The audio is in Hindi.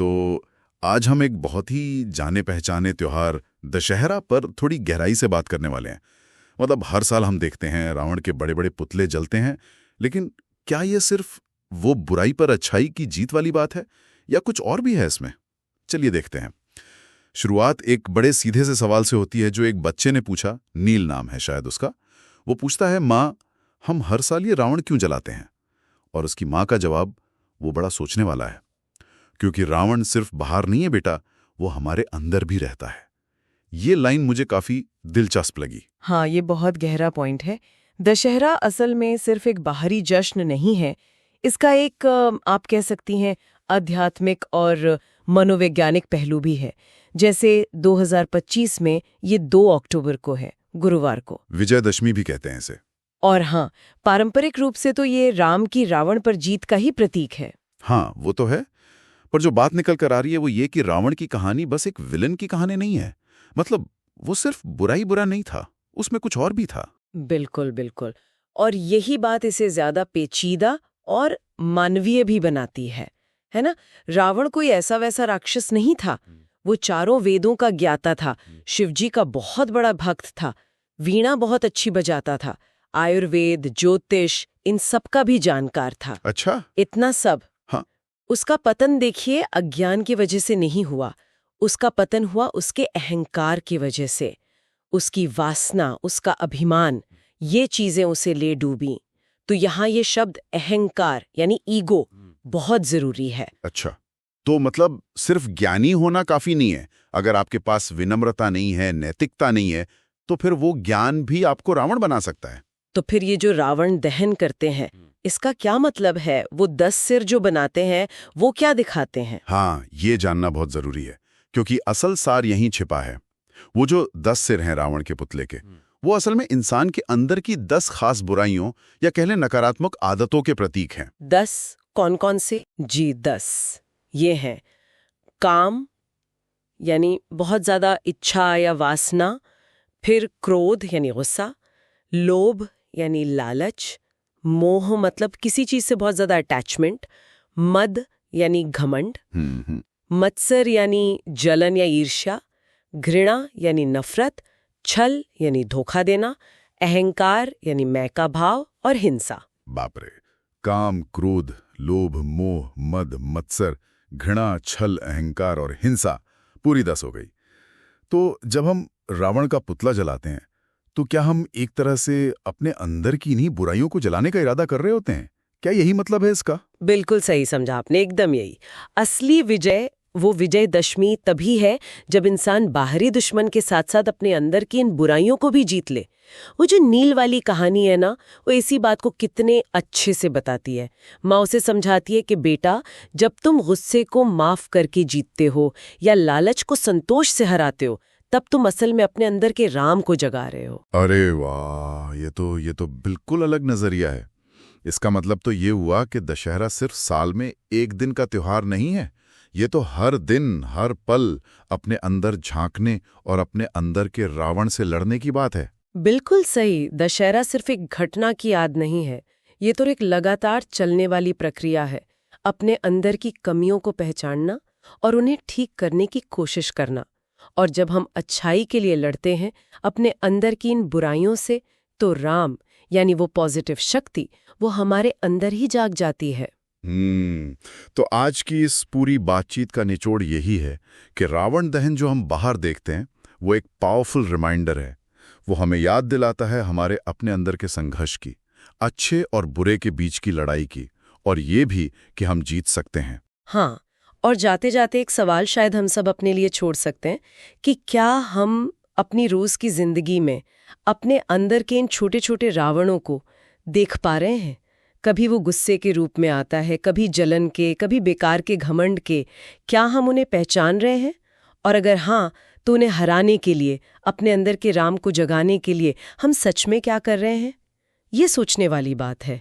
तो आज हम एक बहुत ही जाने पहचाने त्योहार दशहरा पर थोड़ी गहराई से बात करने वाले हैं। मतलब हर साल हम देखते हैं रावण के बड़े बड़े पुतले जलते हैं, लेकिन क्या ये सिर्फ वो बुराई पर अच्छाई की जीत वाली बात है या कुछ और भी है इसमें? चलिए देखते हैं। शुरुआत एक बड़े सीधे से सवाल से होती है जो एक बच्चे ने पूछा, नील नाम है शायद उसका। वो पूछता है, माँ हम हर साल ये रावण क्यों जलाते हैं? और उसकी माँ का जवाब वो बड़ा सोचने वाला है, क्योंकि रावण सिर्फ बाहर नहीं है बेटा, वो हमारे अंदर भी रहता है। ये लाइन मुझे काफी दिलचस्प लगी। हाँ, ये बहुत गहरा पॉइंट है। दशहरा असल में सिर्फ एक बाहरी जश्न नहीं है, इसका एक आप कह सकती हैं आध्यात्मिक और मनोवैज्ञानिक पहलू भी है। जैसे 2025 में ये 2 अक्टूबर को है, गुरुवार को विजयदशमी भी कहते हैं इसे। और हाँ, पारंपरिक रूप से तो ये राम की रावण पर जीत का ही प्रतीक है। हाँ, वो तो है, पर जो बात निकल कर आ रही है वो ये कि रावण की कहानी बस एक विलन की कहानी नहीं है। मतलब वो सिर्फ बुरा नहीं था, उसमें कुछ और भी था। बिल्कुल बिल्कुल। और यही बात इसे ज्यादा पेचीदा और मानवीय भी बनाती है ना? रावण कोई ऐसा वैसा राक्षस नहीं था। वो चारों वेदों का ज्ञाता था, शिवजी का बहुत बड़ा भक्त था, वीणा बहुत अच्छी बजाता था, आयुर्वेद, ज्योतिष, इन सब का भी जानकार था। अच्छा, इतना सब। हाँ। उसका पतन देखिए अज्ञान की वजह से नहीं हुआ, उसका पतन हुआ उसके अहंकार की वजह से। उसकी वासना, उसका अभिमान, ये चीजें उसे ले डूबी। तो यहाँ ये शब्द अहंकार यानी ईगो बहुत जरूरी है। अच्छा, तो मतलब सिर्फ ज्ञानी होना काफी नहीं है। अगर आपके पास विनम्रता नहीं है, नैतिकता नहीं है, तो फिर वो ज्ञान भी आपको रावण बना सकता है। तो फिर ये जो रावण दहन करते हैं, इसका क्या मतलब है? वो 10 सिर जो बनाते हैं वो क्या दिखाते हैं? हाँ, ये जानना बहुत जरूरी है, क्योंकि असल सार यहीं छिपा है। वो जो 10 सिर हैं रावण के पुतले के, वो असल में इंसान के अंदर की 10 खास बुराइयों या कह लें नकारात्मक आदतों के प्रतीक हैं। 10 कौन कौन से? जी 10 ये हैं काम यानी बहुत ज्यादा इच्छा या वासना, फिर क्रोध यानी गुस्सा, लोभ यानी लालच, मोह मतलब किसी चीज से बहुत ज्यादा अटैचमेंट, मद यानी घमंड, मत्सर यानी जलन या ईर्ष्या, घृणा यानी नफरत, छल यानी धोखा देना, अहंकार यानी मैं का भाव और हिंसा। बाप रे, काम, क्रोध, लोभ, मोह, मद, मत्सर, घृणा, छल, अहंकार और हिंसा, पूरी 10 हो गई। तो जब हम रावण का पुतला जलाते हैं तो क्या हम एक तरह से अपने अंदर की इन्हीं बुराइयों को जलाने का इरादा कर रहे होते हैं? क्या यही मतलब है इसका? बिल्कुल सही समझा आपने, एकदम यही। असली विजय, वो विजयदशमी तभी है जब इंसान बाहरी दुश्मन के साथ साथ अपने अंदर की इन बुराइयों को भी जीत ले। वो जो नील वाली कहानी है ना, वो इसी बात को कितने अच्छे से बताती है। माँ उसे समझाती है कि बेटा, जब तुम गुस्से को माफ करके जीतते हो या लालच को संतोष से हराते हो, तब तुम असल में अपने अंदर के राम को जगा रहे हो। अरे वाह, ये तो बिल्कुल अलग नजरिया है। इसका मतलब तो ये हुआ कि दशहरा सिर्फ साल में एक दिन का त्योहार नहीं है, ये तो हर दिन, हर पल अपने अंदर झांकने और अपने अंदर के रावण से लड़ने की बात है। बिल्कुल सही। दशहरा सिर्फ एक घटना की याद नहीं है, ये तो एक लगातार चलने वाली प्रक्रिया है। अपने अंदर की कमियों को पहचानना और उन्हें ठीक करने की कोशिश करना। और जब हम अच्छाई के लिए लड़ते हैं अपने अंदर की इन बुराइयों से, तो राम यानी वो पॉजिटिव शक्ति, वो हमारे अंदर ही जाग जाती है। तो आज की इस पूरी बातचीत का निचोड़ यही है कि रावण दहन जो हम बाहर देखते हैं वो एक पावरफुल रिमाइंडर है। वो हमें याद दिलाता है हमारे अपने अंदर के संघर्ष की, अच्छे और बुरे के बीच की लड़ाई की, और ये भी कि हम जीत सकते हैं। हाँ, और जाते जाते एक सवाल शायद हम सब अपने लिए छोड़ सकते हैं कि क्या हम अपनी रोज की जिंदगी में अपने अंदर के इन छोटे छोटे रावणों को देख पा रहे हैं? कभी वो गुस्से के रूप में आता है, कभी जलन के, कभी बेकार के घमंड के। क्या हम उन्हें पहचान रहे हैं? और अगर हाँ, तो उन्हें हराने के लिए, अपने अंदर के राम को जगाने के लिए हम सच में क्या कर रहे हैं? ये सोचने वाली बात है।